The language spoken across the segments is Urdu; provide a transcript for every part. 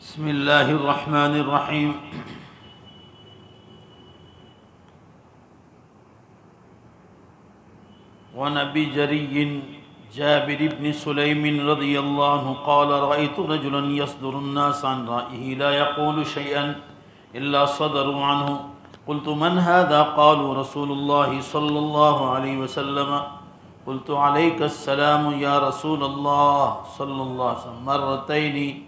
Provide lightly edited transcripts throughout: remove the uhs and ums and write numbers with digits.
بسم اللہ الرحمن الرحیم۔ وعن ابی جری جابر بن سلیم رضی اللہ عنہ قال رأيت رجلا يصدر الناس عن رأيه لا يقول شيئا إلا صدروا عنه قلت من هذا؟ قالوا رسول الله صلى الله عليه وسلم قلت عليك السلام يا رسول الله صلى الله عليه وسلم مرتين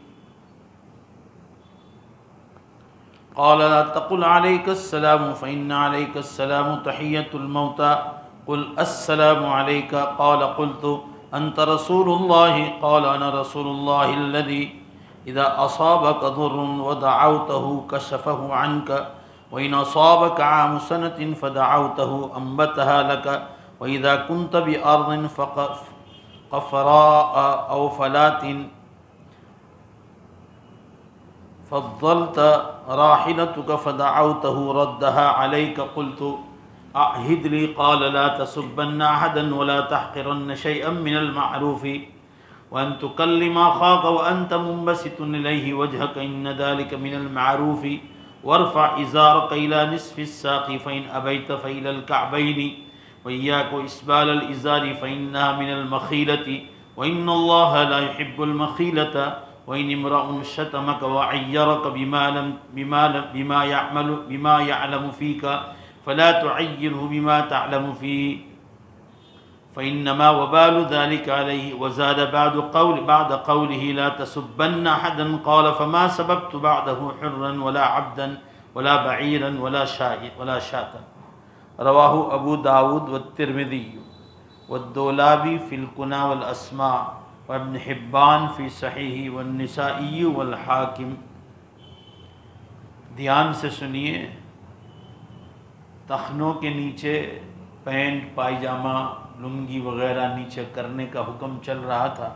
قال لا تقل عليك السلام فإن عليك السلام تحية الموتى قل السلام عليك قال قلت أنت رسول الله قال أنا رسول الله الذي إذا أصابك ضر ودعوته كشفه عنك وإن أصابك عام سنة فدعوته أنبتها لك وإذا كنت بأرض قفراء أو فلات فضلت راحلتك فدعوته ردها عليك قلت أعهد لي قال لا تسبن أحدا ولا تحقرن شيئا من المعروف وأن تكلم أخاك وأنت منبسط إليه وجهك إن ذلك من المعروف وارفع إزارك إلى نصف الساق فإن أبيت فإلى الكعبين وإياك إسبال الإزار فإنها من المخيلة وإن الله لا يحب المخيلة وإن امرؤ شتمك وعيرك بما يعلم فيك فلا تعيره بما تعلم فيه فإنما وبال ذلك عليه وزاد بعد قوله لا تسبن أحدا قال فما سببت بعده حرا ولا عبدا ولا بعيرا ولا شاة رواه أبو داود والترمذي والدولابي في الكنى والأسماء وابن حبان فی صحیح والنسائی والحاکم۔ دھیان سے سنیے، تخنوں کے نیچے پینٹ پائجامہ لنگی وغیرہ نیچے کرنے کا حکم چل رہا تھا،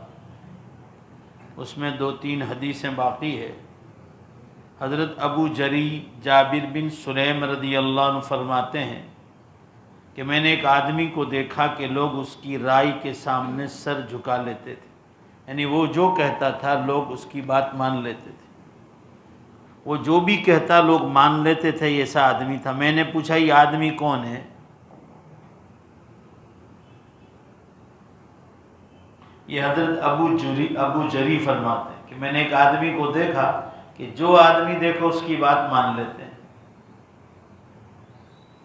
اس میں 2-3 حدیثیں باقی ہے۔ حضرت ابو جری جابر بن سلیم رضی اللہ عنہ فرماتے ہیں کہ میں نے ایک آدمی کو دیکھا کہ لوگ اس کی رائے کے سامنے سر جھکا لیتے تھے، یعنی وہ جو کہتا تھا لوگ اس کی بات مان لیتے تھے، وہ جو بھی کہتا لوگ مان لیتے تھے، ایسا آدمی تھا۔ میں نے پوچھا یہ آدمی کون ہے؟ یہ حضرت ابو جری فرماتے ہیں کہ میں نے ایک آدمی کو دیکھا کہ جو آدمی دیکھو اس کی بات مان لیتے ہیں۔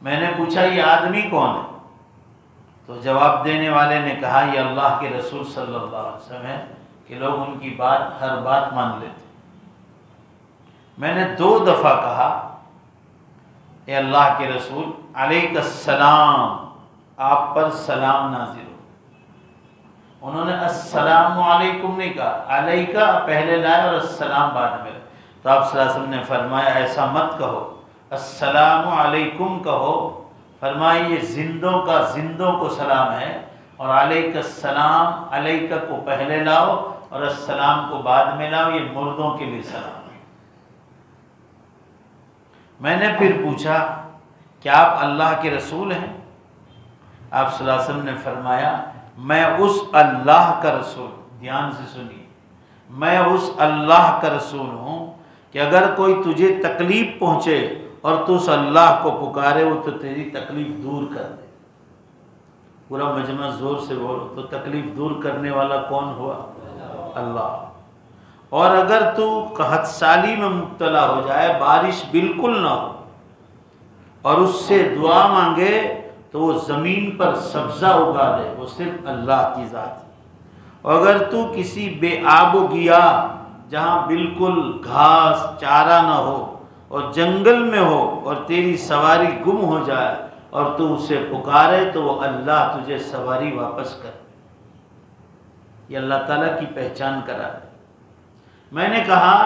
میں نے پوچھا یہ آدمی کون ہے؟ تو جواب دینے والے نے کہا یہ اللہ کے رسول صلی اللہ علیہ وسلم ہے کہ لوگ ان کی ہر بات مان لیتے۔ میں نے 2 دفعہ کہا اے اللہ کے رسول علیک السلام، آپ پر سلام نازل ہو۔ انہوں نے السلام علیکم نہیں کہا، علیکہ پہلے لائے اور السلام بعد میں، تو آپ صلی اللہ علیہ وسلم نے فرمایا ایسا مت کہو، السلام علیکم کہو۔ فرمایا یہ زندوں کو سلام ہے، اور علیک السلام، علیکہ کو پہلے لاؤ اور السلام کو بعد میں لاؤ، یہ مردوں کے لیے سلام ہے۔ میں نے پھر پوچھا کیا آپ اللہ کے رسول ہیں؟ آپ صلی اللہ علیہ وسلم نے فرمایا میں اس اللہ کا رسول ہوں۔ دھیان سے سنیے، میں اس اللہ کا رسول ہوں کہ اگر کوئی تجھے تکلیف پہنچے اور تو اس اللہ کو پکارے وہ تو تیری تکلیف دور کر دے۔ پورا مجمع زور سے بولو تو تکلیف دور کرنے والا کون ہوا؟ اللہ۔ اور اگر تو قحط سالی میں مبتلا ہو جائے، بارش بالکل نہ ہو، اور اس سے دعا مانگے تو وہ زمین پر سبزہ اگا دے، وہ صرف اللہ کی ذات ہے۔ اور اگر تو کسی بے آب و گیا جہاں بالکل گھاس چارہ نہ ہو اور جنگل میں ہو اور تیری سواری گم ہو جائے اور تو اسے پکارے تو وہ اللہ تجھے سواری واپس کر۔ یہ اللہ تعالیٰ کی پہچان کرا ہے۔ میں نے کہا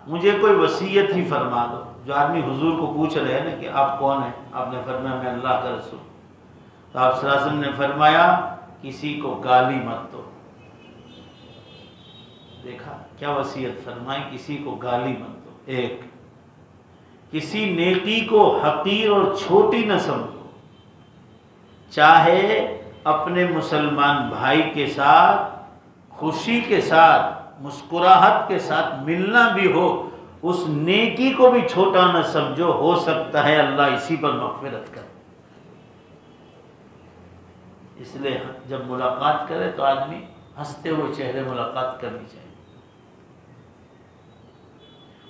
مجھے کوئی وصیت ہی فرما دو۔ جو آدمی حضور کو پوچھ رہے ہیں نا کہ آپ کون ہیں، آپ نے فرمایا میں اللہ کا رسول۔ تو آپ صلی اللہ علیہ وسلم نے فرمایا کسی کو گالی مت دو۔ دیکھا کیا وصیت فرمائی، کسی کو گالی مت دو۔ ایک، کسی نیکی کو حقیر اور چھوٹی نہ سمجھو، چاہے اپنے مسلمان بھائی کے ساتھ خوشی کے ساتھ مسکراہٹ کے ساتھ ملنا بھی ہو اس نیکی کو بھی چھوٹا نہ سمجھو، ہو سکتا ہے اللہ اسی پر مغفرت کرے۔ اس لیے جب ملاقات کرے تو آدمی ہنستے ہوئے چہرے ملاقات کرنی چاہیے۔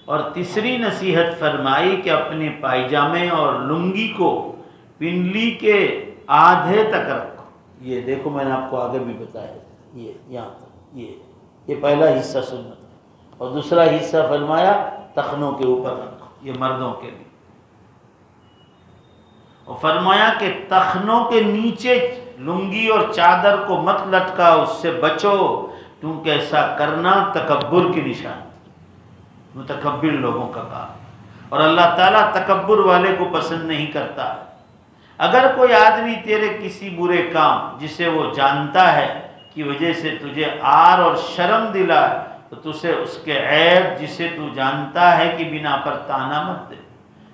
اور تیسری نصیحت فرمائی کہ اپنے پائجامے اور لنگی کو پنڈلی کے آدھے تک رکھو۔ یہ دیکھو میں نے آپ کو آگے بھی بتایا، یہ یہاں تک، یہ پہلا حصہ سنت ہے، اور دوسرا حصہ فرمایا ٹخنوں کے اوپر رکھو، یہ مردوں کے لیے۔ اور فرمایا کہ ٹخنوں کے نیچے لنگی اور چادر کو مت لٹکا، اس سے بچو، کیونکہ ایسا کرنا تکبر کی نشانی، متکبر لوگوں کا کام، اور اللہ تعالیٰ تکبر والے کو پسند نہیں کرتا۔ اگر کوئی آدمی تیرے کسی برے کام جسے وہ جانتا ہے کی وجہ سے تجھے عار اور شرم دلائے تو تجھے اس کے عیب جسے تو جانتا ہے کہ بنا پر طعنہ مت دے۔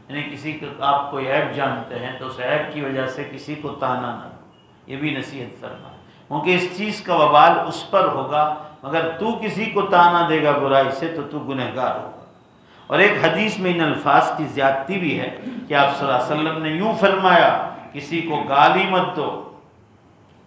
یعنی کسی کو آپ کوئی عیب جانتے ہیں تو اس عیب کی وجہ سے کسی کو طعنہ نہ دو، یہ بھی نصیحت فرمائے، کیونکہ اس چیز کا وبال اس پر ہوگا، مگر تو کسی کو طعنہ دے گا برائی سے تو گنہگار ہوگا۔ اور ایک حدیث میں ان الفاظ کی زیادتی بھی ہے کہ آپ صلی اللہ علیہ وسلم نے یوں فرمایا، کسی کو گالی مت دو۔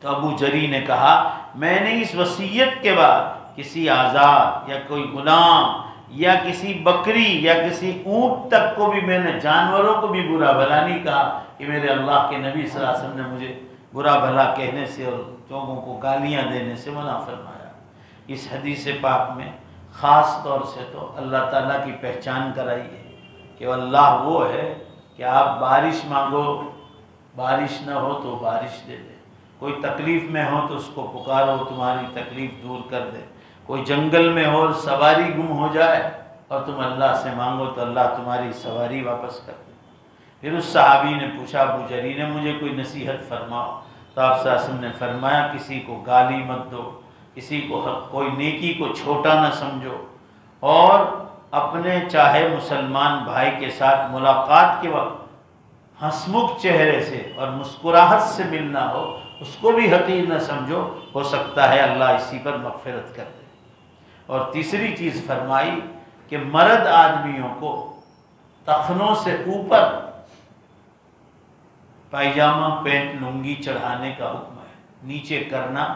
تو ابو جری نے کہا میں نے اس وصیت کے بعد کسی آزاد یا کوئی غلام یا کسی بکری یا کسی اونٹ تک کو بھی، میں نے جانوروں کو بھی برا بھلا نہیں کہا کہ میرے اللہ کے نبی صلی اللہ علیہ وسلم نے مجھے برا بھلا کہنے سے اور لوگوں کو گالیاں دینے سے منع فرمایا۔ اس حدیث پاک میں خاص طور سے تو اللہ تعالیٰ کی پہچان کرائی ہے کہ اللہ وہ ہے کہ آپ بارش مانگو، بارش نہ ہو تو بارش دے دے، کوئی تکلیف میں ہو تو اس کو پکارو، تمہاری تکلیف دور کر دے، کوئی جنگل میں ہو سواری گم ہو جائے اور تم اللہ سے مانگو تو اللہ تمہاری سواری واپس کر دے۔ پھر اس صحابی نے پوچھا ابو جری نے مجھے کوئی نصیحت فرماؤ، تو آپ صلی اللہ علیہ وسلم نے فرمایا کسی کو گالی مت دو، کسی کو کوئی نیکی کو چھوٹا نہ سمجھو، اور اپنے چاہے مسلمان بھائی کے ساتھ ملاقات کے وقت ہنسمکھ چہرے سے اور مسکراہٹ سے ملنا ہو، اس کو بھی حقیر نہ سمجھو، ہو سکتا ہے اللہ اسی پر مغفرت کر دے۔ اور تیسری چیز فرمائی کہ مرد آدمیوں کو ٹخنوں سے اوپر پائجامہ پینٹ لنگی چڑھانے کا حکم ہے، نیچے کرنا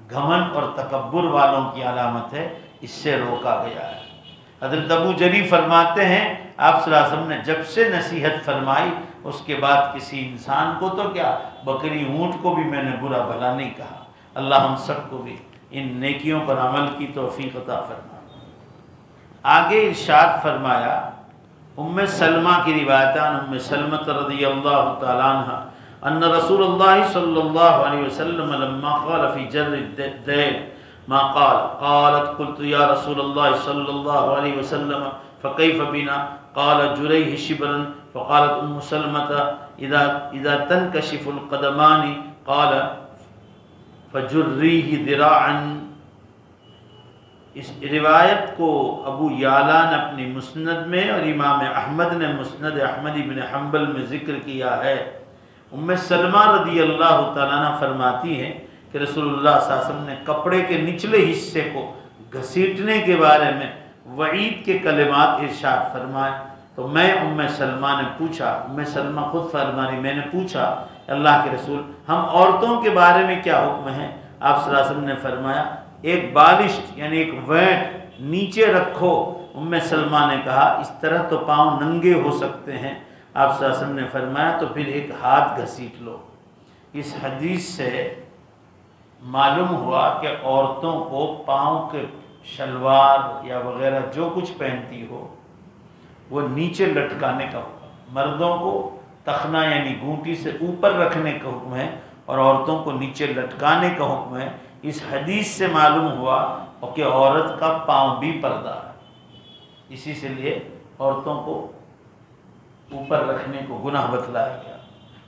گھمنڈ اور تکبر والوں کی علامت ہے، اس سے روکا گیا ہے۔ حضرت ابو جری فرماتے ہیں آپ صلی اللہ علیہ وسلم نے جب سے نصیحت فرمائی اس کے بعد کسی انسان کو تو کیا بکری اونٹ کو بھی میں نے برا بھلا نہیں کہا۔ اللہ ہم سب کو بھی ان نیکیوں پر عمل کی توفیق عطا فرمائے۔ آگے ارشاد فرمایا، ام سلمہ کی روایتان ام سلمہ رضی اللہ تعالی عنہ ان رسول اللہ صلی اللہ علیہ وسلم لما قال فی جر الدین ما قال قالت قلت یا رسول اللہ صلی اللہ علیہ وسلم فکیف بنا قال جریہ شبرا فقالت ام سلمة اذا تنکشف القدمان قال فجریہ ذراعا۔ اس روایت کو ابو یعلا نے اپنی مسند میں اور امام احمد نے مسند احمد بن حنبل میں ذکر کیا ہے۔ ام سلمہ رضی اللہ تعالیٰ عنہ فرماتی ہیں کہ رسول اللہ صلی اللہ علیہ وسلم نے کپڑے کے نچلے حصے کو گھسیٹنے کے بارے میں وعید کے کلمات ارشاد فرمائے، تو میں ام سلمہ نے پوچھا، ام سلمہ خود فرمانی میں نے پوچھا اللہ کے رسول ہم عورتوں کے بارے میں کیا حکم ہے؟ آپ صلی اللہ علیہ وسلم نے فرمایا ایک بالشت یعنی ایک وینٹ نیچے رکھو۔ ام سلمہ نے کہا اس طرح تو پاؤں ننگے ہو سکتے ہیں۔ آپ صلی اللہ علیہ وسلم نے فرمایا تو پھر ایک ہاتھ گھسیٹ لو۔ اس حدیث سے معلوم ہوا کہ عورتوں کو پاؤں کے شلوار یا وغیرہ جو کچھ پہنتی ہو وہ نیچے لٹکانے کا حکم، مردوں کو تخنا یعنی گھونٹی سے اوپر رکھنے کا حکم ہے اور عورتوں کو نیچے لٹکانے کا حکم ہے۔ اس حدیث سے معلوم ہوا کہ عورت کا پاؤں بھی پردہ ہے، اسی سے لیے عورتوں کو اوپر رکھنے کو گناہ بتلایا گیا۔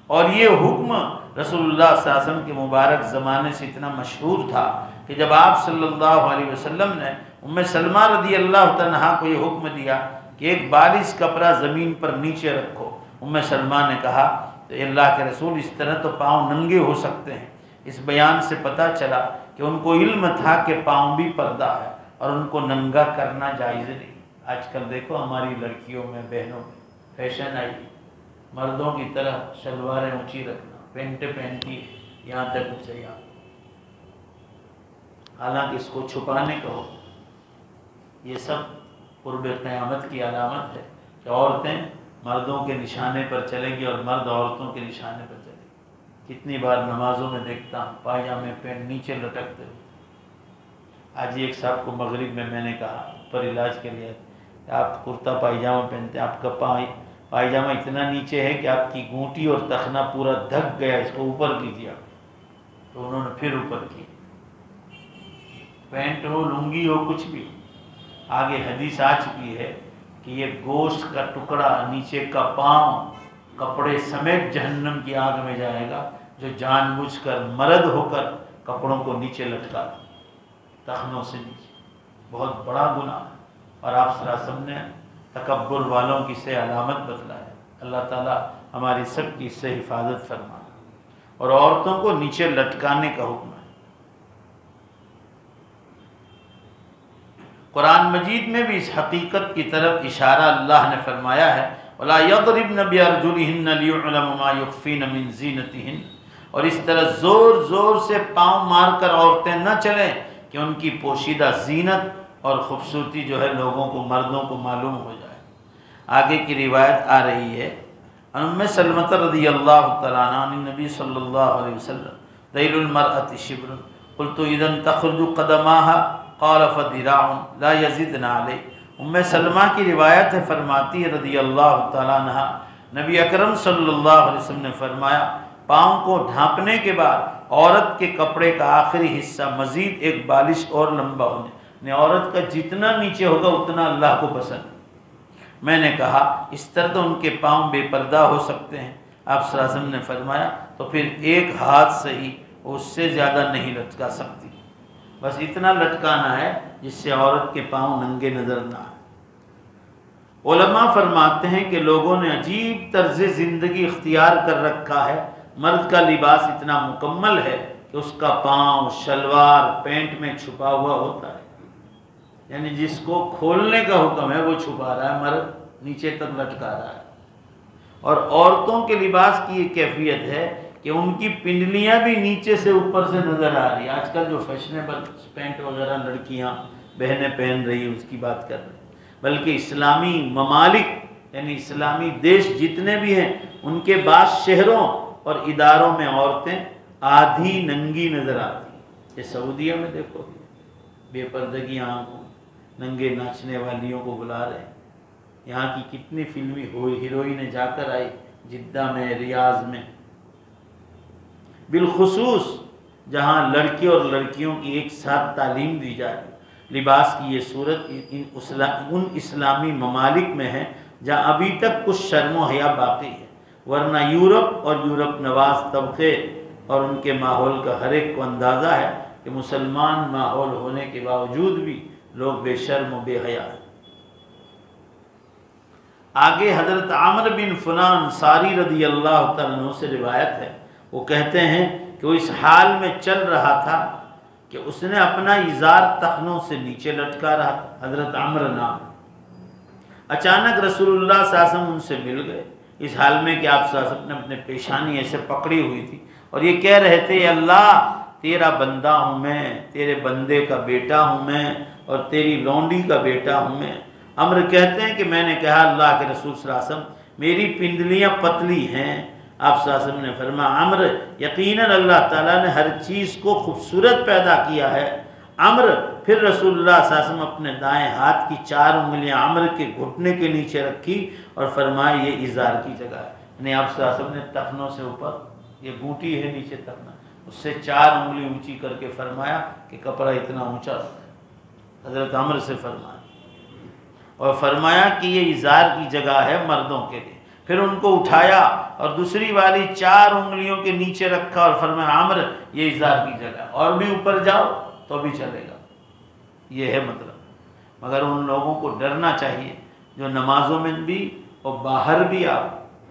اور یہ حکم رسول اللہ صلی اللہ علیہ وسلم کے مبارک زمانے سے اتنا مشہور تھا کہ جب آپ صلی اللہ علیہ وسلم نے ام سلمہ رضی اللہ عنہا کو یہ حکم دیا کہ ایک بالش کپڑا زمین پر نیچے رکھو، ام سلمہ نے کہا کہ اللہ کے رسول اس طرح تو پاؤں ننگے ہو سکتے ہیں۔ اس بیان سے پتہ چلا کہ ان کو علم تھا کہ پاؤں بھی پردہ ہے اور ان کو ننگا کرنا جائز نہیں۔ آج کل دیکھو ہماری لڑکیوں میں، بہنوں میں فیشن آئی، مردوں کی طرح شلواریں اونچی رکھنا، پینٹ پہنتی ہے یہاں تک اونچے یہاں، حالانکہ اس کو چھپانے کا ہو۔ یہ سب قرب قیامت کی علامت ہے کہ عورتیں مردوں کے نشانے پر چلیں گی اور مرد عورتوں کے نشانے پر چلیں گی۔ کتنی بار نمازوں میں دیکھتا ہوں پائجامے پینٹ نیچے لٹکتے ہوئے۔ آج ایک صاحب کو مغرب میں نے کہا پر علاج کے لیے، آپ کرتا پائجامہ پہنتے ہیں، آپ کا پائجامہ اتنا نیچے ہے کہ آپ کی گھونٹی اور تخنہ پورا دھک گیا، اس کو اوپر کیجیے آپ۔ تو انہوں نے پھر اوپر کی، پینٹ ہو لنگی ہو کچھ بھی ہو۔ آگے حدیث آ چکی ہے کہ یہ گوشت کا ٹکڑا نیچے کا پاؤں کپڑے سمیت جہنم کی آگ میں جائے گا، جو جان بوجھ کر مرد ہو کر کپڑوں کو نیچے لٹکا تخنوں سے نیچے، بہت بڑا گناہ ہے۔ اور آپ صلی اللہ علیہ وسلم نے تکبر والوں کی سے علامت بتلایا۔ اللہ تعالیٰ ہماری سب کی اس سے حفاظت فرمائے۔ اور عورتوں کو نیچے لٹکانے کا حکم ہے۔ قرآن مجید میں بھی اس حقیقت کی طرف اشارہ اللہ نے فرمایا ہے، وَلَا يَضْرِبْنَ بِأَرْجُلِهِنَّ لِيُعْلَمَ مَا يُخْفِينَ مِنْ زِينَتِهِنَّ، اور اس طرح زور زور سے پاؤں مار کر عورتیں نہ چلیں کہ ان کی پوشیدہ زینت اور خوبصورتی جو ہے لوگوں کو، مردوں کو معلوم ہو جائے۔ آگے کی روایت آ رہی ہے، ام سلمۃ رضی اللہ تعالیٰ عنہ نبی صلی اللہ علیہ وسلم، ذیل المرأة شبر، قلت اذا تخرج قدماها قال فذراع لا یزدن علیہ۔ ام سلمہ کی روایت ہے، فرماتی ہے رضی اللہ تعالیٰ عنہ، نبی اکرم صلی اللہ علیہ وسلم نے فرمایا پاؤں کو ڈھانپنے کے بعد عورت کے کپڑے کا آخری حصہ مزید ایک بالش اور لمبا ہونے، یعنی عورت کا جتنا نیچے ہوگا اتنا اللہ کو پسند۔ میں نے کہا اس طرح تو ان کے پاؤں بے پردہ ہو سکتے ہیں؟ آپ صلی اللہ علیہ وسلم نے فرمایا تو پھر ایک ہاتھ سے ہی، اس سے زیادہ نہیں لٹکا سکتی، بس اتنا لٹکانا ہے جس سے عورت کے پاؤں ننگے نظر نہ آئے۔ علماء فرماتے ہیں کہ لوگوں نے عجیب طرز زندگی اختیار کر رکھا ہے، مرد کا لباس اتنا مکمل ہے کہ اس کا پاؤں شلوار پینٹ میں چھپا ہوا ہوتا ہے، یعنی جس کو کھولنے کا حکم ہے وہ چھپا رہا ہے، مرد نیچے تک لٹکا رہا ہے۔ اور عورتوں کے لباس کی یہ کیفیت ہے کہ ان کی پنڈلیاں بھی نیچے سے اوپر سے نظر آ رہی ہے۔ آج کل جو فیشنیبل پینٹ وغیرہ لڑکیاں بہنیں پہن رہی ہیں اس کی بات کر رہے ہیں، بلکہ اسلامی ممالک یعنی اسلامی دیش جتنے بھی ہیں ان کے بعض شہروں اور اداروں میں عورتیں آدھی ننگی نظر آتی ہیں۔ یہ سعودیہ میں دیکھو بے پردگیاں، ننگے ناچنے والیوں کو بلا رہے ہیں۔ یہاں کی کتنی فلمی ہیروئنیں جا کر آئی جدہ میں، ریاض میں، بالخصوص جہاں لڑکے اور لڑکیوں کی ایک ساتھ تعلیم دی جائے۔ لباس کی یہ صورت ان اسلامی ممالک میں ہے جہاں ابھی تک کچھ شرم و حیا باقی ہے، ورنہ یورپ اور یورپ نواز طبقے اور ان کے ماحول کا ہر ایک کو اندازہ ہے کہ مسلمان ماحول ہونے کے باوجود بھی لوگ بے شرم و بے حیا ہیں۔ آگے حضرت عمرو بن فلان انصاری رضی اللہ تعالیٰ عنہ سے روایت ہے، وہ کہتے ہیں کہ وہ اس حال میں چل رہا تھا کہ اس نے اپنا ازار تخنوں سے نیچے لٹکا رہا، حضرت عمرو نام۔ اچانک رسول اللہ صلی اللہ علیہ وسلم ان سے مل گئے، اس حال میں کہ آپ صلی اللہ علیہ وسلم نے اپنے پیشانی ایسے پکڑی ہوئی تھی اور یہ کہہ رہے تھے، اے اللہ تیرا بندہ ہوں میں، تیرے بندے کا بیٹا ہوں میں اور تیری لونڈی کا بیٹا ہوں میں۔ عمرو کہتے ہیں کہ میں نے کہا اللہ کے رسول صلی اللہ علیہ وسلم میری پنڈلیاں پتلی ہیں۔ آپ صلی اللہ علیہ وسلم نے فرمایا عمرو یقیناً اللہ تعالیٰ نے ہر چیز کو خوبصورت پیدا کیا ہے۔ عمرو پھر رسول اللہ صلی اللہ علیہ وسلم اپنے دائیں ہاتھ کی 4 انگلیاں عمرو کے گھٹنے کے نیچے رکھی اور فرمایا یہ ازار کی جگہ ہے، یعنی آپ صلی اللہ علیہ وسلم نے ٹخنوں سے اوپر، یہ گھوٹی ہے نیچے ٹخنا، اس سے 4 انگلی اونچی کر کے فرمایا کہ کپڑا اتنا اونچا رکھا، حضرت عمرو سے فرمایا، اور فرمایا کہ یہ ازار کی جگہ ہے مردوں کے لیے۔ پھر ان کو اٹھایا اور دوسری والی 4 انگلیوں کے نیچے رکھا اور فرمایا عمرو یہ ازار کی جگہ ہے، اور بھی اوپر جاؤ تو بھی چلے گا۔ یہ ہے مطلب، مگر ان لوگوں کو ڈرنا چاہیے جو نمازوں میں بھی اور باہر بھی آپ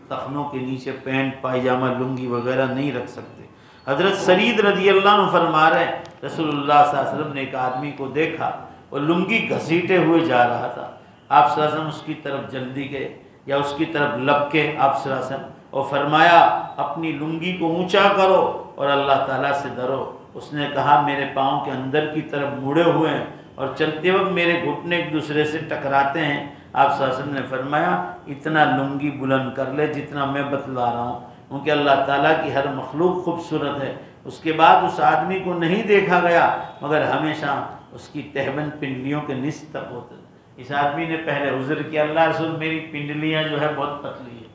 تخنوں کے نیچے پینٹ پائجامہ لنگی وغیرہ نہیں رکھ سکتے۔ حضرت سرید رضی اللہ عنہ فرما رہے رسول اللہ صلی اللہ علیہ وسلم نے ایک آدمی کو دیکھا، وہ لنگی گھسیٹے ہوئے جا رہا تھا۔ آپ صلی اللہ علیہ وسلم اس کی طرف جلدی گئے یا اس کی طرف لپکے آپ صلی اللہ علیہ وسلم اور فرمایا اپنی لنگی کو اونچا کرو اور اللہ تعالیٰ سے ڈرو۔ اس نے کہا میرے پاؤں کے اندر کی طرف مڑے ہوئے ہیں اور چلتے وقت میرے گھٹنے ایک دوسرے سے ٹکراتے ہیں۔ آپ صلی اللہ علیہ وسلم نے فرمایا اتنا لنگی بلند کر لے جتنا میں بتلا رہا ہوں، کیونکہ اللہ تعالیٰ کی ہر مخلوق خوبصورت ہے۔ اس کے بعد اس آدمی کو نہیں دیکھا گیا مگر ہمیشہ اس کی تہبند پنڈلیوں کے نصف تک ہوتے۔ اس آدمی نے پہلے عذر کیا، اللہ رسول میری پنڈلیاں جو ہے بہت پتلی ہے،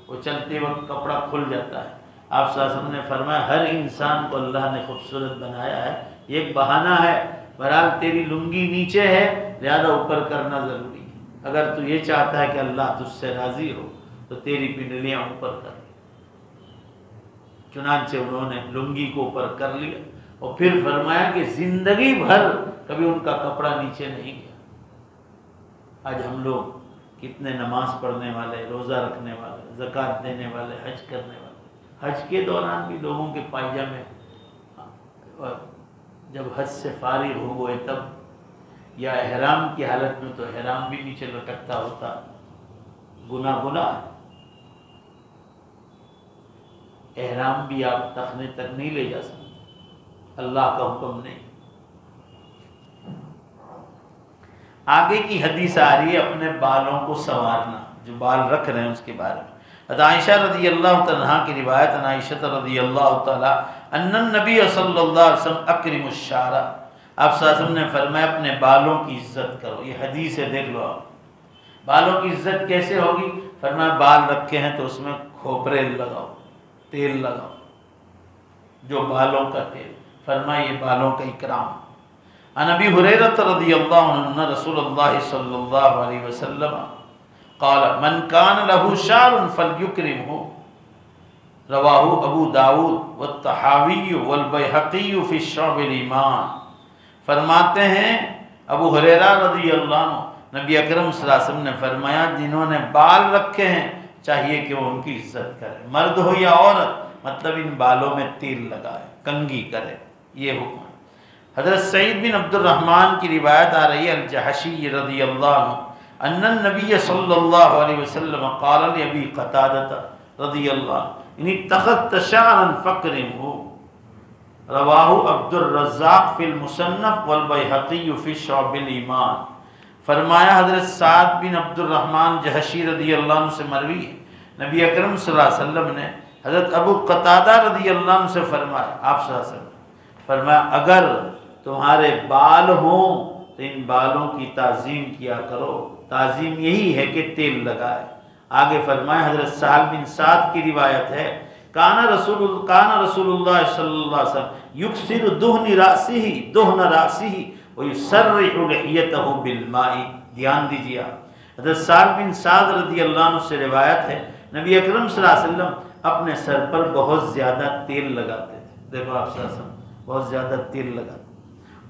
وہ چلتے وقت کپڑا کھل جاتا ہے۔ آپ صلی اللہ علیہ وسلم نے فرمایا ہر انسان کو اللہ نے خوبصورت بنایا ہے، یہ ایک بہانہ ہے، بہرحال تیری لنگی نیچے ہے لہذا اوپر کرنا ضروری ہے، اگر تو یہ چاہتا ہے کہ اللہ تجھ سے راضی ہو تو تیری پنڈلیاں اوپر کر۔ چنانچہ انہوں نے لنگی کو اوپر کر لیا اور پھر فرمایا کہ زندگی بھر کبھی ان کا کپڑا نیچے نہیں گیا۔ آج ہم لوگ کتنے نماز پڑھنے والے، روزہ رکھنے والے، زکوٰۃ دینے والے، حج کرنے والے، حج کے دوران بھی لوگوں کے پائجامے، اور جب حج سے فارغ ہو گئے تب، یا احرام کی حالت میں تو احرام بھی نیچے لٹکتا ہوتا، گناہ احرام بھی آپ تخنے تک نہیں لے جا سکتے، اللہ کا حکم نہیں۔ آگے کی حدیث آ رہی ہے اپنے بالوں کو سنوارنا، جو بال رکھ رہے ہیں اس کے بارے میں۔ عائشہ رضی اللہ تعالیٰ کی روایت، عائشہ رضی اللہ تعالیٰ ان النبی صلی اللہ علیہ وسلم اکرم الشعر، آپ صلی اللہ علیہ وسلم نے فرمایا اپنے بالوں کی عزت کرو۔ یہ حدیث ہے، دیکھ لو آپ، بالوں کی عزت کیسے ہوگی؟ فرمایا بال رکھے ہیں تو اس میں کھوپرے لگاؤ، تیل لگاؤ، جو بالوں کا تیل، فرمایا یہ بالوں کا اکرام۔ عن ابی ہریرہ رضی اللہ عنہ ان رسول اللہ صلی اللہ علیہ وسلم قال من کان له شعر فلیکرمہ، رواہ ابو داود والطحاوی والبیہقی فی شعب الایمان۔ فرماتے ہیں ابو ہریرہ رضی اللہ عنہ، نبی اکرم صلی اللہ علیہ وسلم نے فرمایا جنہوں نے بال رکھے ہیں چاہیے کہ وہ ان کی عزت کرے، مرد ہو یا عورت، مطلب ان بالوں میں تیل لگائے، کنگھی کرے، یہ حکم ہے۔ حضرت سعید بن عبد الرحمن کی روایت آ رہی ہے الجحشی رضی اللہ عنہ ان النبی صلی اللہ علیہ وسلم قال لابی قتادہ رضی اللہ عنہ ان اتخذت شعرا فاکرمہ، رواہ عبد الرزاق فی المصنف والبیہقی فی شعب الایمان۔ فرمایا حضرت سعد بن عبد الرحمن جحشی رضی اللہ عنہ سے مروی ہے، نبی اکرم صلی اللہ علیہ وسلم نے حضرت ابو قتادہ رضی اللہ عنہ سے فرمایا، آپ صلی اللہ علیہ وسلم فرمایا اگر تمہارے بال ہوں تو ان بالوں کی تعظیم کیا کرو، تعظیم یہی ہے کہ تیل لگائے۔ آگے فرمایا حضرت سہل بن سعد کی روایت ہے کان رسول اللہ صلی اللہ علیہ وسلم یکثر دہن راسہ ویسرح لحیتہ بالماء۔ دھیان دیجیے آپ، حضرت سہل بن سعد رضی اللہ عنہ سے روایت ہے نبی اکرم صلی اللہ علیہ وسلم اپنے سر پر بہت زیادہ تیل لگاتے تھے۔ دیکھو آپ صلی اللہ علیہ وسلم بہت زیادہ تیل لگاتے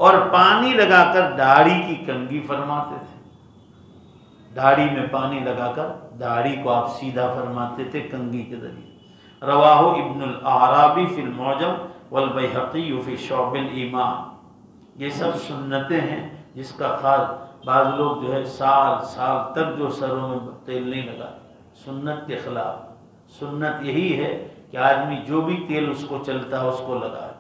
اور پانی لگا کر داڑھی کی کنگھی فرماتے تھے، داڑھی میں پانی لگا کر داڑھی کو آپ سیدھا فرماتے تھے کنگھی کے ذریعے۔ رواہ ابن الاعرابی فی المعجم والبیہقی فی شعب الایمان۔ یہ سب سنتیں ہیں جس کا خاص بعض لوگ جو ہے سال تک جو سروں میں تیل نہیں لگاتے، سنت کے خلاف۔ سنت یہی ہے کہ آدمی جو بھی تیل اس کو چلتا ہے اس کو لگائے۔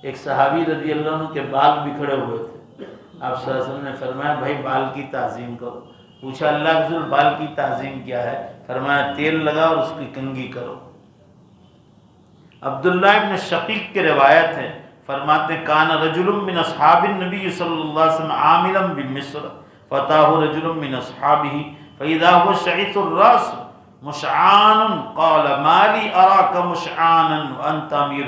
ایک صحابی رضی اللہ عنہ کے بال بکھڑے ہوئے تھے، آپ صلی اللہ علیہ وسلم نے فرمایا بھائی بال کی تعظیم کرو۔ پوچھا اللہ کے رسول بال کی تعظیم کیا ہے؟ فرمایا تیل لگا اور اس کی کنگھی کرو۔ عبداللہ ابن شقیق کے روایت ہے، فرماتے ہیں کان رجل من اصحاب النبی صلی اللہ علیہ وسلم عاملا بمصر فتاہ رجل من اصحابہ فاذا هو شعث الراس مشعان قال ما لي اراك مشعانا وانت امير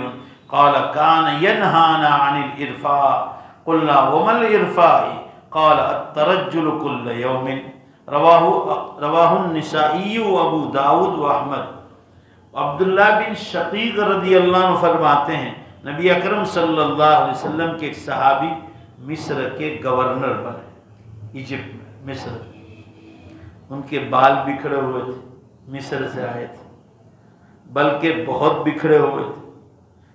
قال كان ينهانا عن الارفاء قلنا وما الارفاء قال الترجل كل يوم۔ رواہ النسائی وابو داود واحمد۔ عبداللہ بن شقیق رضی اللہ عنہ فرماتے ہیں نبی اکرم صلی اللہ علیہ وسلم کے ایک صحابی مصر کے گورنر بنے، ایجپٹ میں، مصر، ان کے بال بکھڑے ہوئے تھے، مصر سے آئے تھے، بلکہ بہت بکھڑے ہوئے تھے۔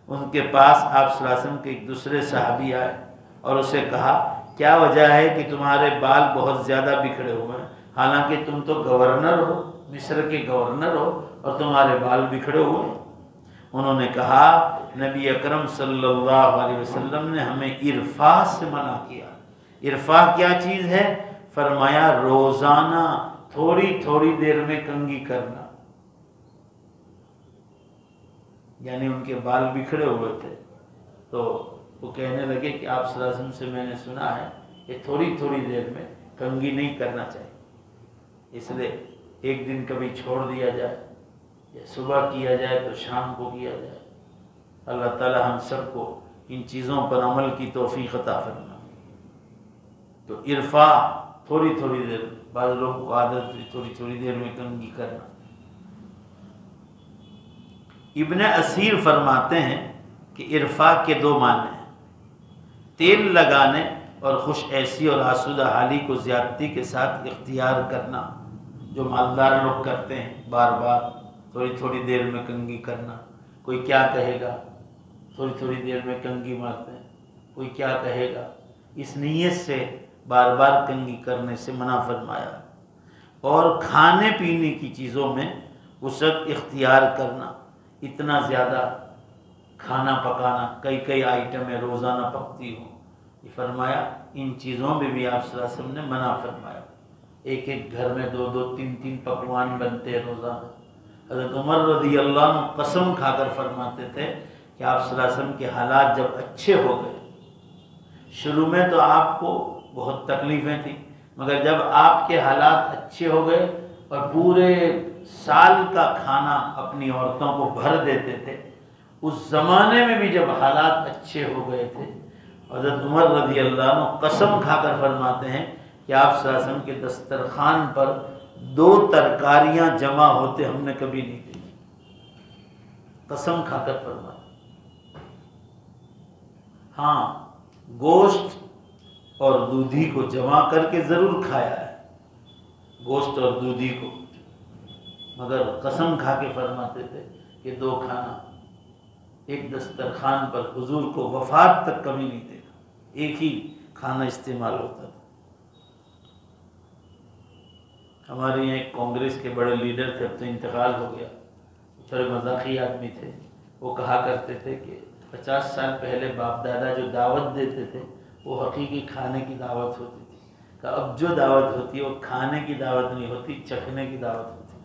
ان کے پاس آپ صلی اللہ علیہ وسلم کے ایک دوسرے صحابی آئے اور اسے کہا کیا وجہ ہے کہ تمہارے بال بہت زیادہ بکھڑے ہوئے ہیں، حالانکہ تم تو گورنر ہو، مصر کے گورنر ہو، اور تمہارے بال بکھڑے ہوئے ہیں؟ انہوں نے کہا نبی اکرم صلی اللہ علیہ وسلم نے ہمیں ارفاع سے منع کیا۔ ارفاع کیا چیز ہے؟ فرمایا روزانہ تھوڑی تھوڑی دیر میں کنگھی کرنا۔ یعنی ان کے بال بکھڑے ہوئے تھے تو وہ کہنے لگے کہ آپ صلی اللہ علیہ وسلم سے میں نے سنا ہے کہ تھوڑی تھوڑی دیر میں کنگھی نہیں کرنا چاہیے، اس لیے ایک دن کبھی چھوڑ دیا جائے، یا صبح کیا جائے تو شام کو کیا جائے۔ اللہ تعالی ہم سب کو ان چیزوں پر عمل کی توفیق عطا فرمائے۔ تو ارفاع تھوڑی تھوڑی دیر، بعض لوگوں کو عادت ہے تھوڑی تھوڑی دیر میں کنگھی کرنا۔ ابن اسیر فرماتے ہیں کہ ارفاع کے دو معنی ہیں، تیل لگانے اور خوش ایسی اور آسودہ حالی کو زیادتی کے ساتھ اختیار کرنا، جو مالدار لوگ کرتے ہیں، بار بار تھوڑی تھوڑی دیر میں کنگھی کرنا۔ کوئی کیا کہے گا، تھوڑی تھوڑی دیر میں کنگھی مارتے ہیں، کوئی کیا کہے گا، اس نیت سے بار بار کنگھی کرنے سے منع فرمایا۔ اور کھانے پینے کی چیزوں میں وسعت اختیار کرنا، اتنا زیادہ کھانا پکانا، کئی کئی آئٹمیں روزانہ پکتی ہوں، یہ فرمایا ان چیزوں میں بھی آپ صلی اللہ علیہ وسلم نے منع فرمایا۔ ایک ایک گھر میں دو دو تین تین پکوان بنتے ہیں روزانہ۔ حضرت عمر رضی اللہ عنہ قسم کھا کر فرماتے تھے کہ آپ صلی اللہ علیہ وسلم کے حالات جب اچھے ہو گئے، شروع میں تو آپ کو بہت تکلیفیں تھیں، مگر جب آپ کے حالات اچھے ہو گئے اور پورے سال کا کھانا اپنی عورتوں کو بھر دیتے تھے، اس زمانے میں بھی جب حالات اچھے ہو گئے تھے، حضرت عمر رضی اللہ عنہ قسم کھا کر فرماتے ہیں کہ آپ صلی اللہ علیہ وسلم کے دسترخوان پر دو ترکاریاں جمع ہوتے ہم نے کبھی نہیں دیکھی، قسم کھا کر فرماتے۔ ہاں گوشت اور دودھی کو جمع کر کے ضرور کھایا ہے، گوشت اور دودھی کو، مگر قسم کھا کے فرماتے تھے کہ دو کھانا ایک دسترخوان پر حضور کو وفات تک کبھی نہیں دیکھا، ایک ہی کھانا استعمال ہوتا تھا۔ ہمارے یہاں ایک کانگریس کے بڑے لیڈر تھے، اب تو انتقال ہو گیا، تھوڑے مذاقی آدمی تھے، وہ کہا کرتے تھے کہ 50 سال پہلے باپ دادا جو دعوت دیتے تھے وہ حقیقی کھانے کی دعوت ہوتی تھی، کہ اب جو دعوت ہوتی ہے وہ کھانے کی دعوت نہیں ہوتی، چکھنے کی دعوت ہوتی ہے،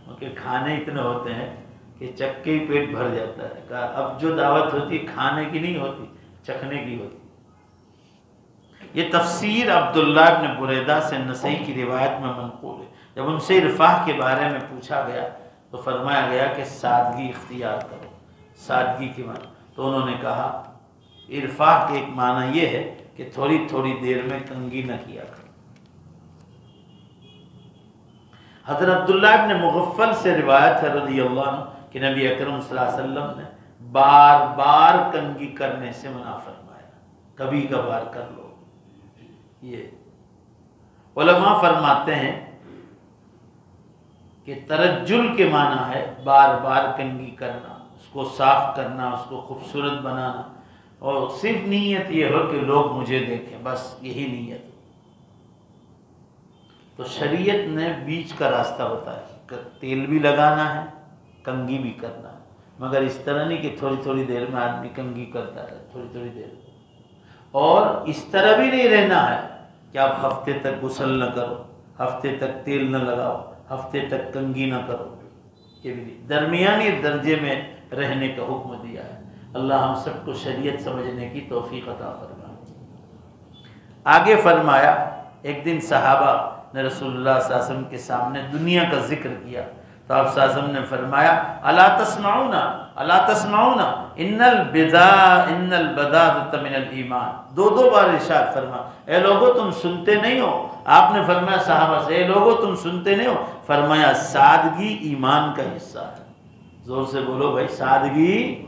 کیونکہ کھانے اتنے ہوتے ہیں کہ چک کے ہی پیٹ بھر جاتا ہے۔ کہا اب جو دعوت ہوتی ہے کھانے کی نہیں ہوتی، چکھنے کی ہوتی۔ یہ تفسیر عبداللہ ابن بریدہ سے نسائی کی روایت میں منقول ہے۔ جب ان سے ارفاع کے بارے میں پوچھا گیا تو فرمایا گیا کہ سادگی اختیار کرو، سادگی کے معنی، تو انہوں نے کہا ارفاع کے ایک معنی یہ ہے کہ تھوڑی تھوڑی دیر میں کنگھی نہ کیا کرو۔ حضرت عبداللہ ابن مغفل سے روایت ہے رضی اللہ عنہ کہ نبی اکرم صلی اللہ علیہ وسلم نے بار بار کنگھی کرنے سے منع فرمایا، کبھی کبھار کر لو۔ یہ علماء فرماتے ہیں کہ ترجل کے معنی ہے بار بار کنگھی کرنا، اس کو صاف کرنا، اس کو خوبصورت بنانا، اور صرف نیت یہ ہو کہ لوگ مجھے دیکھیں، بس یہی نیت۔ تو شریعت نے بیچ کا راستہ بتایا کہ تیل بھی لگانا ہے، کنگھی بھی کرنا ہے، مگر اس طرح نہیں کہ تھوڑی تھوڑی دیر میں آدمی کنگھی کرتا ہے، تھوڑی تھوڑی دیر میں۔ اور اس طرح بھی نہیں رہنا ہے کہ آپ ہفتے تک غسل نہ کرو، ہفتے تک تیل نہ لگاؤ، ہفتے تک کنگھی نہ کرو، یہ بھی نہیں، درمیانی درجے میں رہنے کا حکم دیا ہے۔ اللہ ہم سب کو شریعت سمجھنے کی توفیق عطا فرمائے۔ آگے فرمایا ایک دن صحابہ نے رسول اللہ صلی اللہ علیہ وسلم کے سامنے دنیا کا ذکر کیا تو آپ صلی اللہ علیہ وسلم نے فرمایا الا تسمعون الا تسمعون ان البداۃ من الایمان، دو بار ارشاد فرمایا اے لوگو تم سنتے نہیں ہو۔ آپ نے فرمایا صحابہ سے اے لوگو تم سنتے نہیں ہو، فرمایا سادگی ایمان کا حصہ ہے۔ زور سے بولو بھائی، سادگی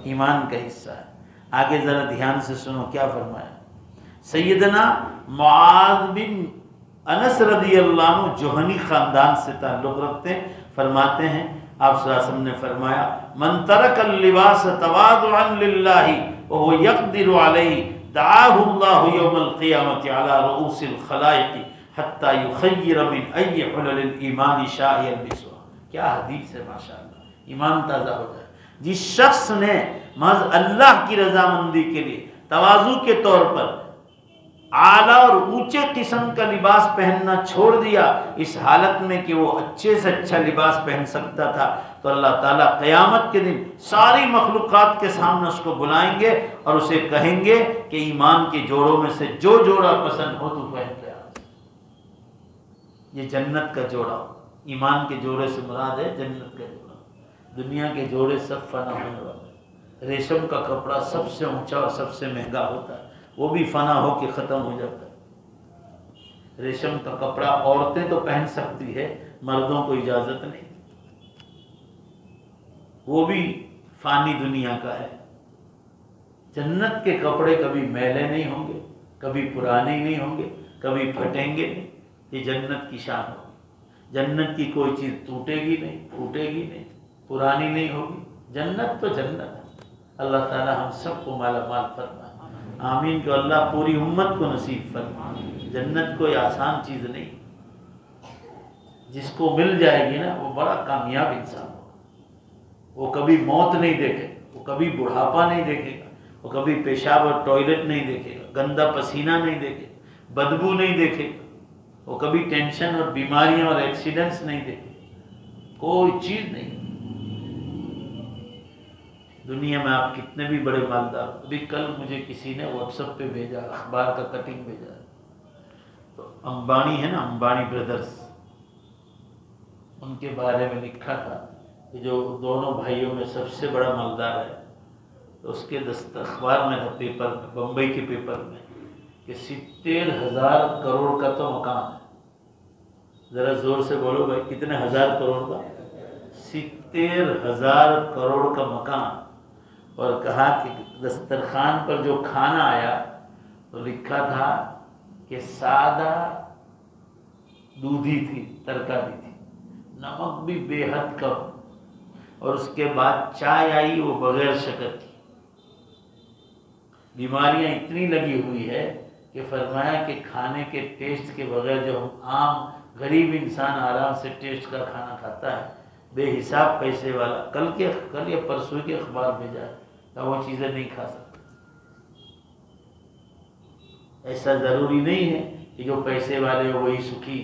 ایمان کا حصہ ہے۔ آگے ذرا دھیان سے سنو کیا فرمایا۔ سیدنا معاذ بن انس رضی اللہ عنہ جوہنی خاندان سے تعلق رکھتے ہیں، فرماتے ہیں آپ صلی اللہ علیہ وسلم نے فرمایا من ترک اللباس تواضعا للہ وهو يقدر علیہ دعاہ اللہ یوم القیامت علی رؤوس الخلائق حتی یخیر من ای حلل الایمان شاء یلبسها. کیا حدیث ہے ماشاءاللہ، ایمان تازہ ہو جائے. جس شخص نے محض اللہ کی رضامندی کے لیے تواضع کے طور پر اعلیٰ اور اونچے قسم کا لباس پہننا چھوڑ دیا، اس حالت میں کہ وہ اچھے سے اچھا لباس پہن سکتا تھا، تو اللہ تعالیٰ قیامت کے دن ساری مخلوقات کے سامنے اس کو بلائیں گے اور اسے کہیں گے کہ ایمان کے جوڑوں میں سے جو جوڑا پسند ہو تو پہن کے آ. یہ جنت کا جوڑا. ایمان کے جوڑے سے مراد ہے جنت کا جوڑا. دنیا کے جوڑے سب فنا ہونے والے. ریشم کا کپڑا سب سے اونچا اور سب سے مہنگا ہوتا ہے، وہ بھی فنا ہو کے ختم ہو جاتا ہے. ریشم کا کپڑا عورتیں تو پہن سکتی ہے، مردوں کو اجازت نہیں، وہ بھی فانی دنیا کا ہے. جنت کے کپڑے کبھی میلے نہیں ہوں گے، کبھی پرانے نہیں ہوں گے، کبھی پھٹیں گے نہیں. یہ جنت کی شان ہوگی. جنت کی کوئی چیز ٹوٹے گی نہیں، پھوٹے گی نہیں، پرانی نہیں ہوگی. جنت تو جنت ہے. اللہ تعالی ہم سب کو مالا مال فرمائے. آمین. کہ اللہ پوری امت کو نصیب فرمائے. جنت کوئی آسان چیز نہیں. جس کو مل جائے گی نا وہ بڑا کامیاب انسان ہوگا. وہ کبھی موت نہیں دیکھے گا، وہ کبھی بڑھاپا نہیں دیکھے گا، وہ کبھی پیشاب اور ٹوائلٹ نہیں دیکھے گا، گندا پسینہ نہیں دیکھے گا، بدبو نہیں دیکھے گا، وہ کبھی ٹینشن اور بیماریاں اور ایکسیڈنٹس نہیں دیکھے گا. کوئی چیز نہیں. دنیا میں آپ کتنے بھی بڑے مالدار. ابھی کل مجھے کسی نے واٹس ایپ پہ بھیجا، اخبار کا کٹنگ بھیجا. تو امبانی ہے نا، امبانی بردرز، ان کے بارے میں لکھا تھا کہ جو دونوں بھائیوں میں سب سے بڑا مالدار ہے. تو اس کے اخبار میں تھا، پیپر میں، بمبئی کے پیپر میں، کہ 70,000 کروڑ کا تو مکان ہے. ذرا زور سے بولو بھائی، کتنے ہزار کروڑ کا؟ 70,000 کروڑ کا مکان. اور کہا کہ دسترخوان پر جو کھانا آیا تو لکھا تھا کہ سادہ دودھی تھی، ترکاری تھی، نمک بھی بے حد کم، اور اس کے بعد چائے آئی وہ بغیر شکر کی. بیماریاں اتنی لگی ہوئی ہے کہ فرمایا کہ کھانے کے ٹیسٹ کے بغیر جو ہم عام غریب انسان آرام سے ٹیسٹ کا کھانا کھاتا ہے، بے حساب پیسے والا، کل یا پرسوں کے اخبار بھیجا ہے، وہ چیزیں نہیں کھا سکتا. ایسا ضروری نہیں ہے کہ جو پیسے والے ہو وہی سکھی.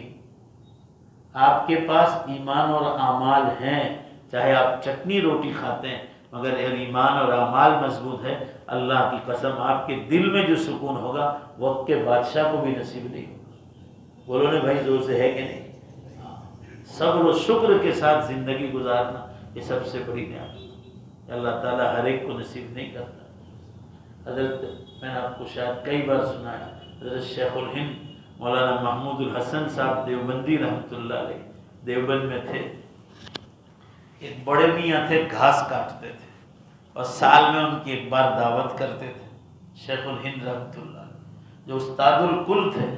آپ کے پاس ایمان اور اعمال ہیں، چاہے آپ چٹنی روٹی کھاتے ہیں، مگر اگر ایمان اور اعمال مضبوط ہے، اللہ کی قسم آپ کے دل میں جو سکون ہوگا وقت کے بادشاہ کو بھی نصیب نہیں ہوگا. بولو نے بھائی زور سے، ہے کہ نہیں؟ صبر و شکر کے ساتھ زندگی گزارنا یہ سب سے بڑی نعمت. اللہ تعالیٰ ہر ایک کو نصیب نہیں کرتا. حضرت، میں نے آپ کو شاید کئی بار سنایا، حضرت شیخ الہند مولانا محمود الحسن صاحب دیوبندی رحمۃ اللہ علیہ دیوبند میں تھے. ایک بڑے میاں تھے، گھاس کاٹتے تھے اور سال میں ان کی ایک بار دعوت کرتے تھے. شیخ الہند رحمۃ اللہ علیہ، جو استاد الکل تھے،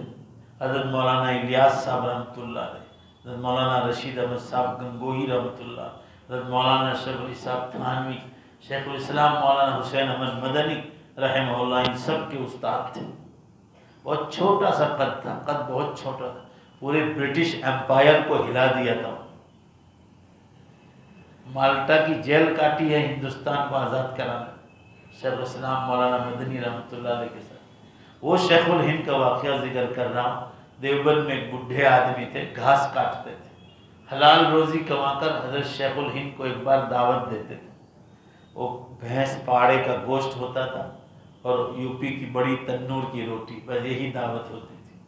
حضرت مولانا الیاس صاحب رحمۃ اللہ علیہ، حضرت مولانا رشید احمد صاحب گنگوہی رحمۃ اللہ، حضرت مولانا اشرف علی صاحب تھانوی، شیخ الاسلام مولانا حسین احمد مدنی رحمہ اللہ، ان سب کے استاد تھے. بہت چھوٹا سا قد تھا، قد بہت چھوٹا تھا، پورے برٹش امپائر کو ہلا دیا تھا. مالٹا کی جیل کاٹی ہے ہندوستان کو آزاد کرانا، شیخ الاسلام مولانا مدنی رحمۃ اللہ علیہ کے ساتھ. وہ شیخ الہند کا واقعہ ذکر کر رہا ہوں. دیوبند میں ایک بڈھے آدمی تھے، گھاس کاٹتے تھے، حلال روزی کما کر حضرت شیخ الہند کو ایک بار دعوت دیتے تھے. وہ بھینس پاڑے کا گوشت ہوتا تھا اور یو پی کی بڑی تنور کی روٹی، بس یہی دعوت ہوتی تھی.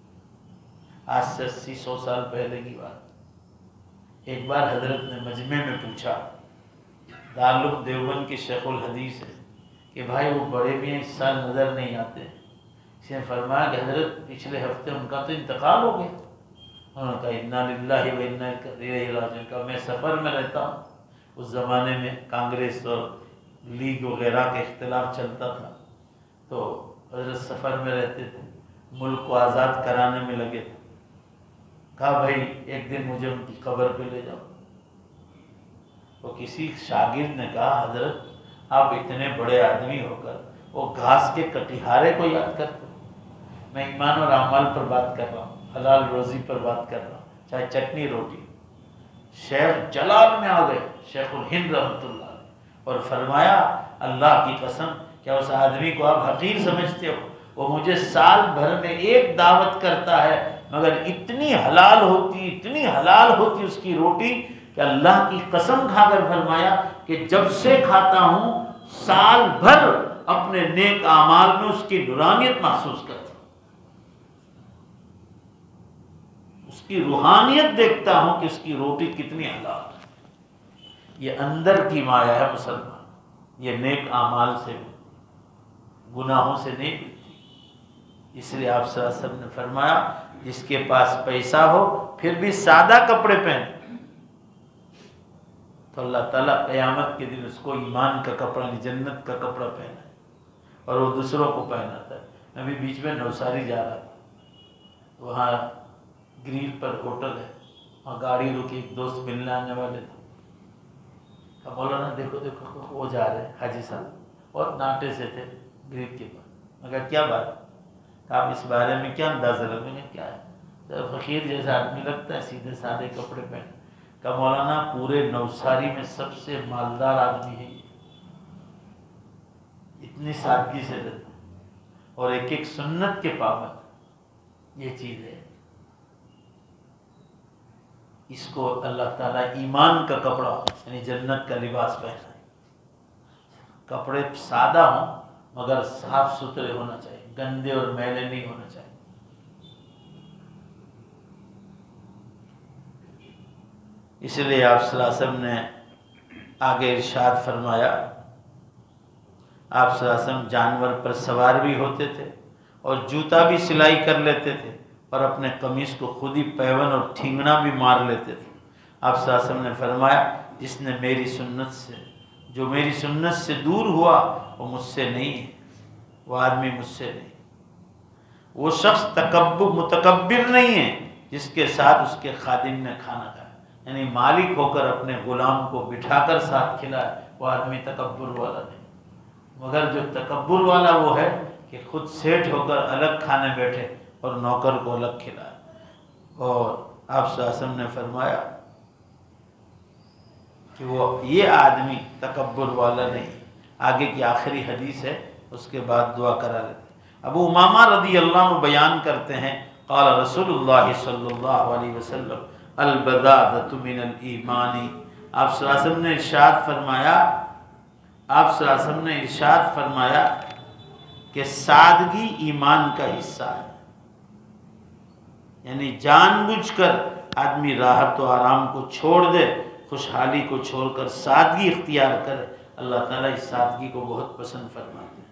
آج سے 80-100 سال پہلے کی بات. ایک بار حضرت نے مجمع میں پوچھا، دارالعلوم دیوبند کے شیخ الحدیث ہے، کہ بھائی وہ بڑے بھی اس سال نظر نہیں آتے. اس نے فرمایا کہ حضرت پچھلے ہفتے ان کا تو انتقال ہو گیا. انہوں نے کہا انا للہ و انا الیہ راجعون. کا میں سفر میں رہتا ہوں. اس زمانے میں کانگریس اور لیگ وغیرہ کا اختلاف چلتا تھا، تو حضرت سفر میں رہتے تھے، ملک کو آزاد کرانے میں لگے تھے. کہا بھائی ایک دن مجھے ان کی قبر پہ لے جاؤ. تو کسی شاگرد نے کہا حضرت آپ اتنے بڑے آدمی ہو کر وہ گھاس کے کٹیہارے کو یاد کرتے ہو؟ میں ایمان اور اعمال پر بات کر رہا ہوں، حلال روزی پر بات کر رہا ہوں، چاہے چٹنی روٹی۔ شیخ جلال میں آ گئے، شیخ الہند رحمۃ اللہ علیہ، اور فرمایا اللہ کی قسم، کیا اس آدمی کو آپ حقیر سمجھتے ہو؟ وہ مجھے سال بھر میں ایک دعوت کرتا ہے، مگر اتنی حلال ہوتی اس کی روٹی کہ اللہ کی قسم کھا کر فرمایا کہ جب سے کھاتا ہوں سال بھر اپنے نیک اعمال میں اس کی نورانیت محسوس کرتا ہوں، اس کی روحانیت دیکھتا ہوں کہ اس کی روٹی کتنی حلال ہے۔ یہ اندر کی مایا ہے مسلمان، یہ نیک اعمال سے گناہوں سے نہیں ملتی۔ اس لیے آپ صلی اللہ علیہ وسلم نے فرمایا جس کے پاس پیسہ ہو پھر بھی سادہ کپڑے پہنے تو اللہ تعالیٰ قیامت کے دن اس کو ایمان کا کپڑا، جنت کا کپڑا پہنا ہے اور وہ دوسروں کو پہناتا ہے۔ میں بھی بیچ میں نوساری جا رہا تھا، وہاں گریل پر ہوٹل ہے، وہاں گاڑی روکی، ایک دوست ملنے آنے والے تھے، کہا مولانا دیکھو وہ جا رہے ہیں حاجی صاحب، بہت ناٹے سے تھے گریل کے پاس۔ میں کہا کیا بات؟ آپ اس بارے میں کیا اندازہ لگیں؟ کیا ہے؟ فقیر جیسا آدمی لگتا ہے، سیدھے سادے کپڑے پہنے۔ کہا مولانا پورے نوساری میں سب سے مالدار آدمی ہے، اتنی سادگی سے رہتا اور ایک ایک سنت کے پابند۔ یہ چیز ہے، اس کو اللہ تعالیٰ ایمان کا کپڑا یعنی جنت کا لباس پہنا ہے۔ کپڑے سادہ ہوں مگر صاف ستھرے ہونا چاہیے، گندے اور میلے نہیں ہونا چاہیے۔ اس لیے آپ صلی اللہ علیہ وسلم نے آگے ارشاد فرمایا، آپ صلی اللہ علیہ وسلم جانور پر سوار بھی ہوتے تھے اور جوتا بھی سلائی کر لیتے تھے اور اپنے قمیص کو خود ہی پیون اور ٹھینگنا بھی مار لیتے تھے۔ آپ صلی اللہ علیہ وسلم نے فرمایا جس نے جو میری سنت سے دور ہوا وہ مجھ سے نہیں ہے، وہ آدمی مجھ سے نہیں۔ وہ شخص متکبر نہیں ہے جس کے ساتھ اس کے خادم نے کھانا کھایا، یعنی مالک ہو کر اپنے غلام کو بٹھا کر ساتھ کھلائے، وہ آدمی تکبر والا نہیں۔ مگر جو تکبر والا وہ ہے کہ خود سیٹ ہو کر الگ کھانے بیٹھے اور نوکر کو الگ کھلائے۔ اور آپ صلی اللہ علیہ وسلم نے فرمایا کہ وہ یہ آدمی تکبر والا نہیں۔ آگے کی آخری حدیث ہے، اس کے بعد دعا کرا لیتے۔ ابو امامہ رضی اللہ عنہ بیان کرتے ہیں قال رسول اللہ صلی اللہ علیہ وسلم البدادۃ من الایمان۔ آپ صلی اللہ علیہ وسلم نے ارشاد فرمایا کہ سادگی ایمان کا حصہ ہے، یعنی جان بوجھ کر آدمی راحت و آرام کو چھوڑ دے، خوشحالی کو چھوڑ کر سادگی اختیار کرے، اللہ تعالیٰ اس سادگی کو بہت پسند فرماتے ہیں۔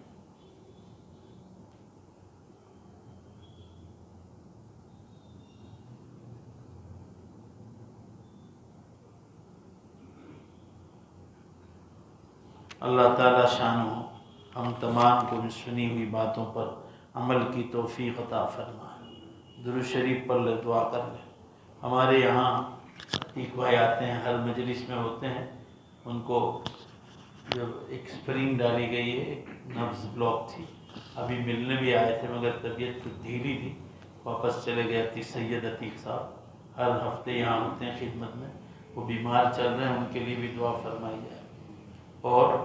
اللہ تعالیٰ شانہ ہم تمام کو سنی ہوئی باتوں پر عمل کی توفیق عطا فرمائے۔ درود شریف پر لے، دعا کر لیں۔ ہمارے یہاں ایک بھائی آتے ہیں، ہر مجلس میں ہوتے ہیں، ان کو جب ایک سپرنگ ڈالی گئی ہے، ایک نبض بلاک تھی، ابھی ملنے بھی آئے تھے مگر طبیعت کچھ ڈھیلی تھی، واپس چلے گئے تھی۔ سید عتیق صاحب ہر ہفتے یہاں ہوتے ہیں خدمت میں، وہ بیمار چل رہے ہیں، ان کے لیے بھی دعا فرمائی جائے۔ اور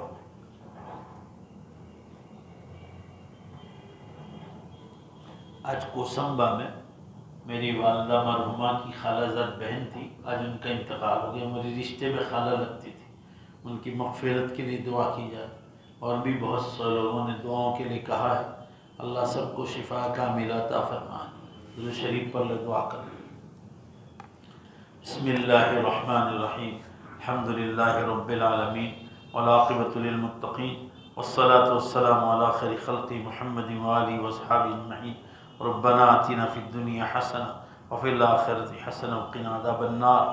آج کوسمبا میں میری والدہ مرحومہ کی خالہ زاد بہن تھی، آج ان کا انتقال ہو گیا، میری رشتے میں خالہ لگتی تھی، ان کی مغفرت کے لیے دعا کی جائے۔ اور بھی بہت سے لوگوں نے دعاؤں کے لیے کہا ہے، اللہ سب کو شفا کاملہ عطا فرمائے۔ درود شریف پر دعا کریں۔ بسم اللہ الرحمن الرحیم، الحمدللہ رب العالمین والعاقبۃ للمتقین والصلاة والسلام علی خیر خلق محمد وآلہ وصحبہ اجمعین۔ ربنا آتنا فی الدنیا حسنہ وفی الآخرۃ حسنہ وقنا عذاب النار۔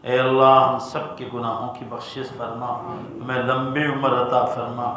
اے اللہ ہم سب کے گناہوں کی بخشش فرما، ہمیں لمبی عمر عطا فرما،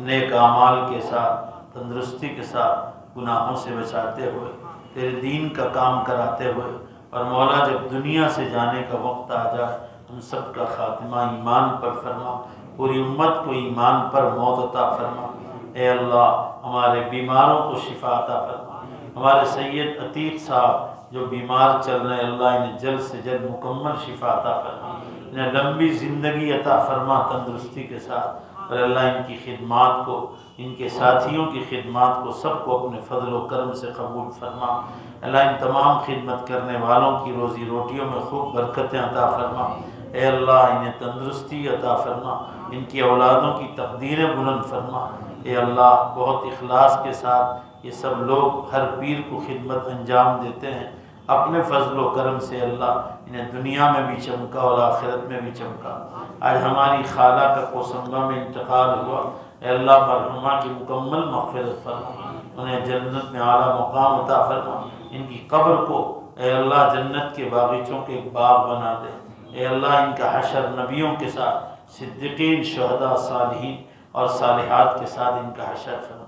نیک اعمال کے ساتھ تندرستی کے ساتھ گناہوں سے بچاتے ہوئے تیرے دین کا کام کراتے ہوئے، اور مولا جب دنیا سے جانے کا وقت آ جائے ہم سب کا خاتمہ ایمان پر فرما، پوری امت کو ایمان پر موت عطا فرما۔ اے اللہ ہمارے بیماروں کو شفا عطا فرما۔ ہمارے سید عتیق صاحب جو بیمار چل رہے ہیں، اللہ انہیں جلد سے جلد مکمل شفا عطا فرما، انہیں لمبی زندگی عطا فرما تندرستی کے ساتھ، اور اللہ ان کی خدمات کو، ان کے ساتھیوں کی خدمات کو سب کو اپنے فضل و کرم سے قبول فرما۔ اللہ ان تمام خدمت کرنے والوں کی روزی روٹیوں میں خوب برکتیں عطا فرما۔ اے اللہ انہیں تندرستی عطا فرما، ان کی اولادوں کی تقدیریں بلند فرما۔ اے اللہ بہت اخلاص کے ساتھ یہ سب لوگ ہر پیر کو خدمت انجام دیتے ہیں، اپنے فضل و کرم سے اللہ انہیں دنیا میں بھی چمکا اور آخرت میں بھی چمکا۔ آج ہماری خالہ کا کوسمبا میں انتقال ہوا، اے اللہ مرحومہ کی مکمل مغفرت فرما، انہیں جنت میں اعلیٰ مقام عطا فرما، ان کی قبر کو اے اللہ جنت کے باغیچوں کے ایک باغ بنا دے۔ اے اللہ ان کا حشر نبیوں کے ساتھ، صدیقین، شہداء، صالحین اور صالحات کے ساتھ ان کا حشر فرما۔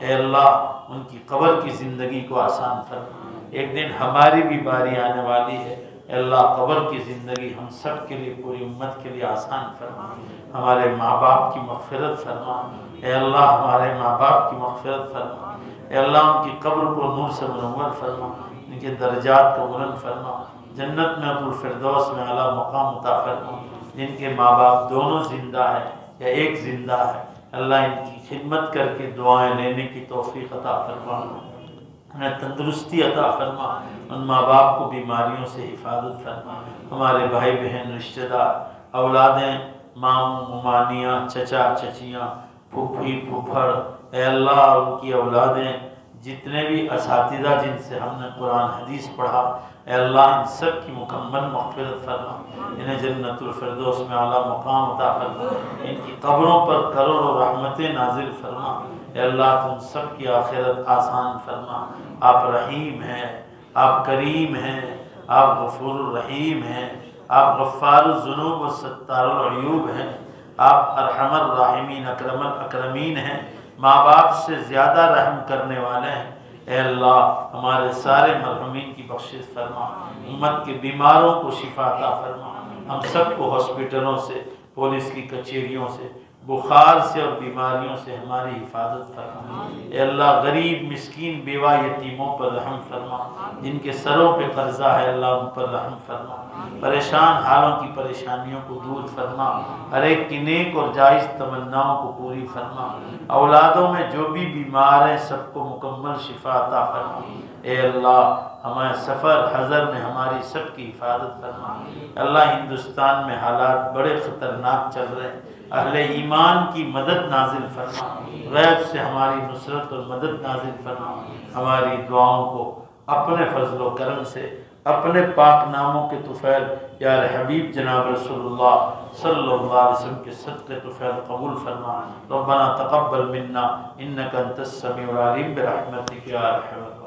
اے اللہ ان کی قبر کی زندگی کو آسان فرما۔ ایک دن ہماری بھی باری آنے والی ہے، اے اللہ قبر کی زندگی ہم سب کے لیے، پوری امت کے لیے آسان فرما۔ ہمارے ماں باپ کی مغفرت فرما، اے اللہ ہمارے ماں باپ کی مغفرت فرما۔ اے اللہ ان کی قبر کو نور سے منور فرما، ان کے درجات کو بلند فرما، جنت میں الفردوس میں اعلیٰ مقام عطا فرما۔ جن کے ماں باپ دونوں زندہ ہیں یا ایک زندہ ہے، اللہ ان کی خدمت کر کے دعائیں لینے کی توفیق عطا فرما، انہیں تندرستی عطا فرما، ان ماں باپ کو بیماریوں سے حفاظت فرما۔ ہمارے بھائی بہن، رشتہ دار، اولادیں، ماموں ممانیاں، چچا چچیاں، پھوپھی پھوپھڑ، اے اللہ ان کی اولادیں، جتنے بھی اساتذہ جن سے ہم نے قرآن حدیث پڑھا، اے اللہ ان سب کی مکمل مغفرت فرما، انہیں جنت الفردوس میں اعلیٰ مقام عطا فرما، ان کی قبروں پر کروڑوں رحمتیں نازل فرما۔ اے اللہ تم سب کی آخرت آسان فرما۔ آپ رحیم ہیں، آپ کریم ہیں، آپ غفور الرحیم ہیں، آپ غفار الذنوب و ستار العیوب ہیں، آپ ارحم الراحمین اکرم الاکرمین ہیں، ماں باپ سے زیادہ رحم کرنے والے ہیں۔ اے اللہ ہمارے سارے مرحومین کی بخشش فرما، امت کے بیماروں کو شفا عطا فرما، ہم سب کو ہاسپٹلوں سے، پولیس کی کچہریوں سے، بخار سے اور بیماریوں سے ہماری حفاظت فرما۔ اے اللہ غریب مسکین بیوہ یتیموں پر رحم فرما، جن کے سروں پہ قرضہ ہے اللہ ان پر رحم فرما، پریشان حالوں کی پریشانیوں کو دور فرما، ہر ایک کی نیک اور جائز تمناؤں کو پوری فرما، اولادوں میں جو بھی بیمار ہیں سب کو مکمل شفا عطا فرما۔ اے اللہ ہمارے سفر حضر میں ہماری سب کی حفاظت فرما۔ اللہ ہندوستان میں حالات بڑے خطرناک چل رہے ہیں، اہل ایمان کی مدد نازل فرما، غیب سے ہماری نصرت اور مدد نازل فرما، ہماری دعاؤں کو اپنے فضل و کرم سے، اپنے پاک ناموں کے طفیل یار حبیب جناب رسول اللہ صلی اللہ علیہ وسلم کے صدقے طفیل قبول فرما۔ ربنا تقبل منا انک انت السمیع العلیم برحمتک یا ارحم الراحمین۔